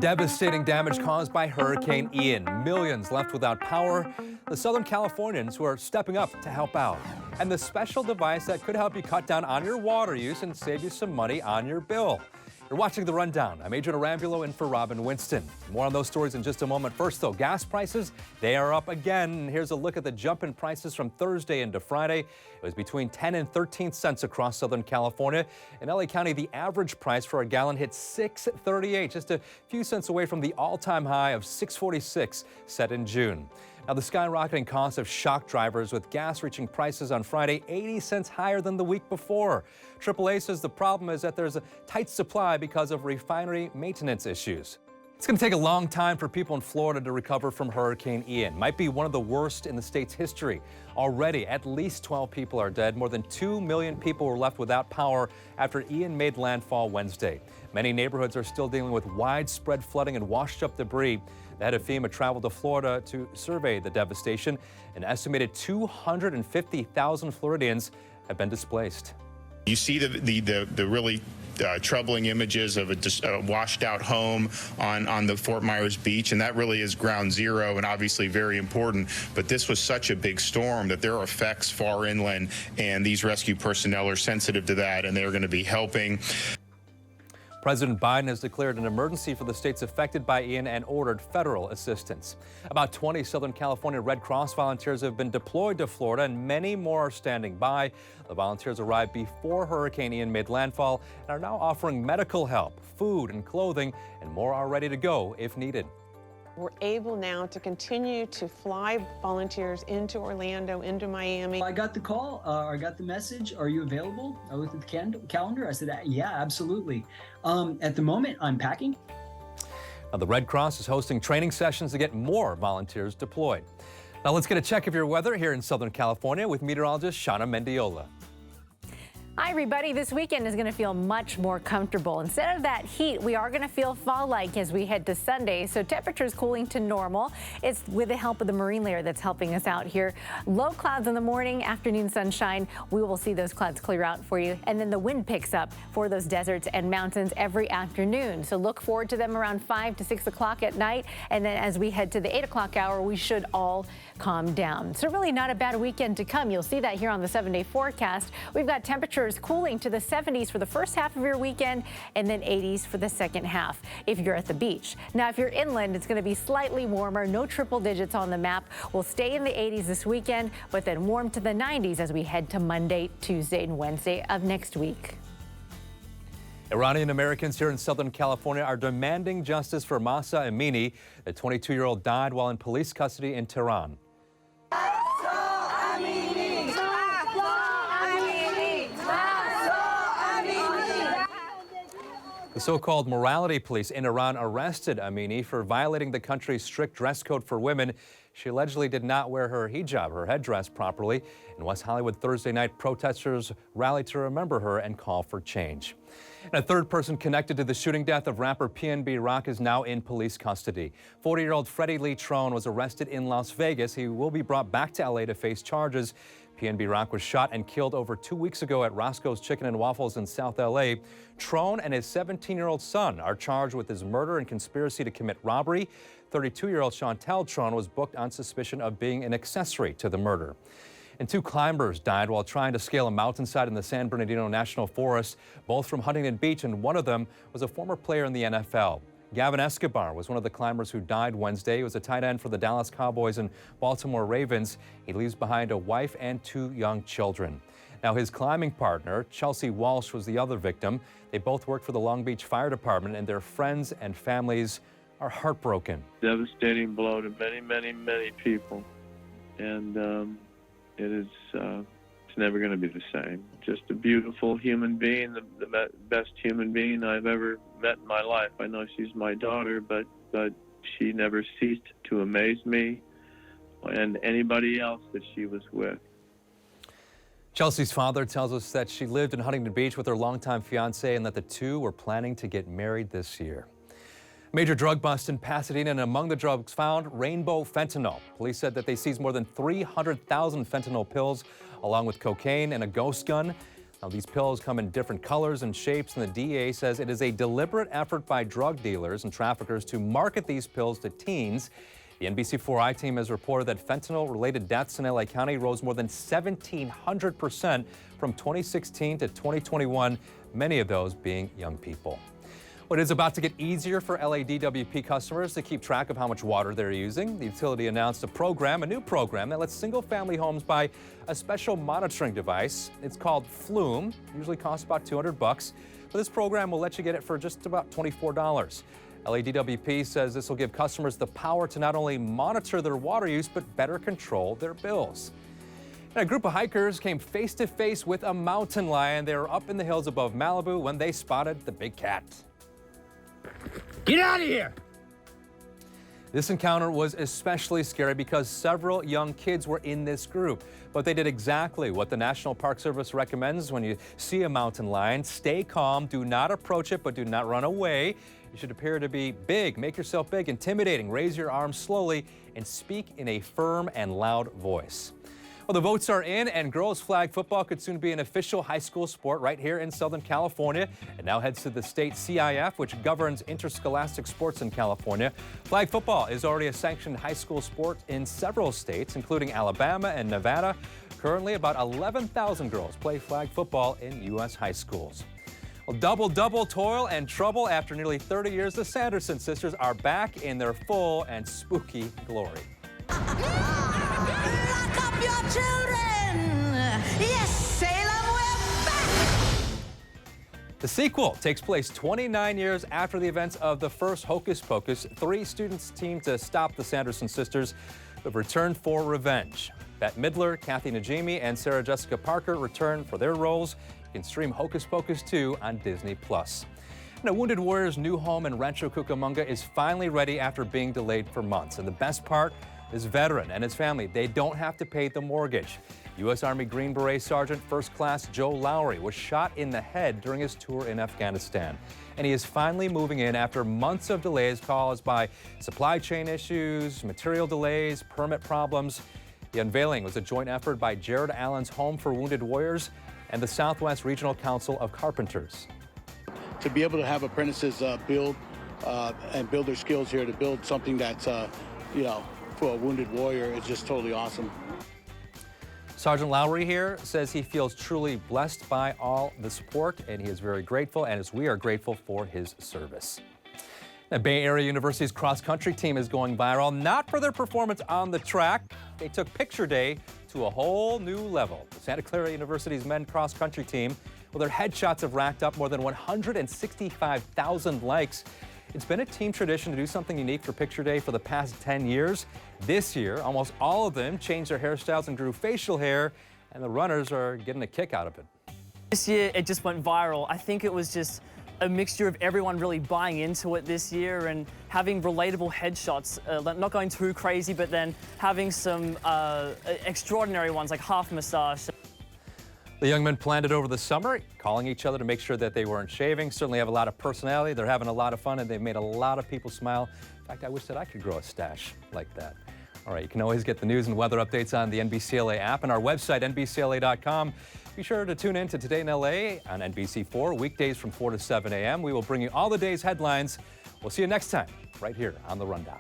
Devastating damage caused by Hurricane Ian. Millions left without power. The Southern Californians who are stepping up to help out. And the special device that could help you cut down on your water use and save you some money on your bill. You're watching The Rundown. I'm Adrian Arambulo in for Robin Winston. More on those stories in just a moment. First, though, gas prices, they are up again. Here's a look at the jump in prices from Thursday into Friday. It was between 10 and 13 cents across Southern California. In LA County, the average price for a gallon hit $6.38, just a few cents away from the all-time high of $6.46 set in June. Now, the skyrocketing cost of shock drivers, with gas reaching prices on Friday 80 cents higher than the week before. AAA says the problem is that there's a tight supply because of refinery maintenance issues. It's going to take a long time for people in Florida to recover from Hurricane Ian. Might be one of the worst in the state's history. Already, at least 12 people are dead. More than 2 million people were left without power after Ian made landfall Wednesday. Many neighborhoods are still dealing with widespread flooding and washed up debris. The head of FEMA traveled to Florida to survey the devastation. An estimated 250,000 Floridians have been displaced. You see the really troubling images of a washed out home on the Fort Myers beach, and that really is ground zero and obviously very important. But this was such a big storm that there are effects far inland, and these rescue personnel are sensitive to that, and they're going to be helping. President Biden has declared an emergency for the states affected by Ian and ordered federal assistance. About 20 Southern California Red Cross volunteers have been deployed to Florida, and many more are standing by. The volunteers arrived before Hurricane Ian made landfall and are now offering medical help, food and clothing, and more are ready to go if needed. We're able now to continue to fly volunteers into Orlando, into Miami. I got the call, I got the message, are you available? I looked at the calendar, I said, yeah, absolutely. At the moment, I'm packing. Now, the Red Cross is hosting training sessions to get more volunteers deployed. Now let's get a check of your weather here in Southern California with meteorologist Shauna Mendiola. Hi, everybody. This weekend is going to feel much more comfortable. Instead of that heat, we are going to feel fall-like as we head to Sunday. So temperatures cooling to normal. It's with the help of the marine layer that's helping us out here. Low clouds in the morning, afternoon sunshine. We will see those clouds clear out for you. And then the wind picks up for those deserts and mountains every afternoon. So look forward to them around 5 to 6 o'clock at night. And then as we head to the 8 o'clock hour, we should all calm down. So really not a bad weekend to come. You'll see that here on the 7-day forecast. We've got temperatures cooling to the 70s for the first half of your weekend and then 80s for the second half if you're at the beach. Now, if you're inland, it's going to be slightly warmer. No triple digits on the map. We'll stay in the 80s this weekend, but then warm to the 90s as we head to Monday, Tuesday, and Wednesday of next week. Iranian Americans here in Southern California are demanding justice for Mahsa Amini. The 22-year-old died while in police custody in Tehran. The so-called morality police in Iran arrested Amini for violating the country's strict dress code for women. She allegedly did not wear her hijab, her headdress, properly. In West Hollywood Thursday night, protesters rallied to remember her and call for change. And a third person connected to the shooting death of rapper PNB Rock is now in police custody. 40-year-old Freddie Lee Trone was arrested in Las Vegas. He will be brought back to LA to face charges. PNB Rock was shot and killed over 2 weeks ago at Roscoe's Chicken and Waffles in South LA. Trone and his 17-year-old son are charged with his murder and conspiracy to commit robbery. 32-year-old Chantel Trone was booked on suspicion of being an accessory to the murder. And 2 climbers died while trying to scale a mountainside in the San Bernardino National Forest, both from Huntington Beach, and one of them was a former player in the NFL. Gavin Escobar was one of the climbers who died Wednesday. He was a tight end for the Dallas Cowboys and Baltimore Ravens. He leaves behind a wife and 2 young children. Now, his climbing partner, Chelsea Walsh, was the other victim. They both worked for the Long Beach Fire Department, and their friends and families are heartbroken. Devastating blow to many, many, many people. And it's never going to be the same. Just a beautiful human being, the best human being I've ever met in my life. I know she's my daughter, but she never ceased to amaze me and anybody else that she was with. Chelsea's father tells us that she lived in Huntington Beach with her longtime fiancé and that the two were planning to get married this year. Major drug bust in Pasadena, and among the drugs found, rainbow fentanyl. Police said that they seized more than 300,000 fentanyl pills, along with cocaine and a ghost gun. Now, these pills come in different colors and shapes, and the DEA says it is a deliberate effort by drug dealers and traffickers to market these pills to teens. The NBC4i team has reported that fentanyl-related deaths in LA County rose more than 1,700% from 2016 to 2021, many of those being young people. Well, it is about to get easier for LADWP customers to keep track of how much water they're using. The utility announced a new program that lets single-family homes buy a special monitoring device. It's called Flume. Usually costs about $200, but this program will let you get it for just about $24. LADWP says this will give customers the power to not only monitor their water use, but better control their bills. And a group of hikers came face to face with a mountain lion. They were up in the hills above Malibu when they spotted the big cat. Get out of here! This encounter was especially scary because several young kids were in this group, but they did exactly what the National Park Service recommends when you see a mountain lion. Stay calm, do not approach it, but do not run away. You should appear to be big, make yourself big, intimidating, raise your arms slowly, and speak in a firm and loud voice. Well, the votes are in, and girls flag football could soon be an official high school sport right here in Southern California. It now heads to the state CIF, which governs interscholastic sports in California. Flag football is already a sanctioned high school sport in several states, including Alabama and Nevada. Currently, about 11,000 girls play flag football in U.S. high schools. Well, double toil and trouble. After nearly 30 years, the Sanderson Sisters are back in their full and spooky glory. Lock up your children! Yes, Salem, we're back! The sequel takes place 29 years after the events of the first Hocus Pocus. 3 students teamed to stop the Sanderson Sisters, but returned for revenge. Bette Midler, Kathy Najimy, and Sarah Jessica Parker return for their roles. You can stream Hocus Pocus 2 on Disney+. And a Wounded Warrior's new home in Rancho Cucamonga is finally ready after being delayed for months. And the best part, this veteran and his family, they don't have to pay the mortgage. U.S. Army Green Beret Sergeant First Class Joe Lowry was shot in the head during his tour in Afghanistan. And he is finally moving in after months of delays caused by supply chain issues, material delays, permit problems. The unveiling was a joint effort by Jared Allen's Home for Wounded Warriors and the Southwest Regional Council of Carpenters. To be able to have apprentices build their skills here to build something that's, for a wounded warrior is just totally awesome. Sergeant Lowry here says he feels truly blessed by all the support, and he is very grateful, and as we are grateful for his service. The Bay Area University's cross-country team is going viral, not for their performance on the track. They took picture day to a whole new level. The Santa Clara University's men's cross-country team, well, their headshots have racked up more than 165,000 likes. It's been a team tradition to do something unique for Picture Day for the past 10 years. This year, almost all of them changed their hairstyles and grew facial hair, and the runners are getting a kick out of it. This year, it just went viral. I think it was just a mixture of everyone really buying into it this year and having relatable headshots, not going too crazy, but then having some extraordinary ones like half massage. The young men planned it over the summer, calling each other to make sure that they weren't shaving. Certainly have a lot of personality. They're having a lot of fun, and they've made a lot of people smile. In fact, I wish that I could grow a stash like that. All right, you can always get the news and weather updates on the NBCLA app and our website, NBCLA.com. Be sure to tune in to Today in LA on NBC4, weekdays from 4 to 7 a.m. We will bring you all the day's headlines. We'll see you next time, right here on The Rundown.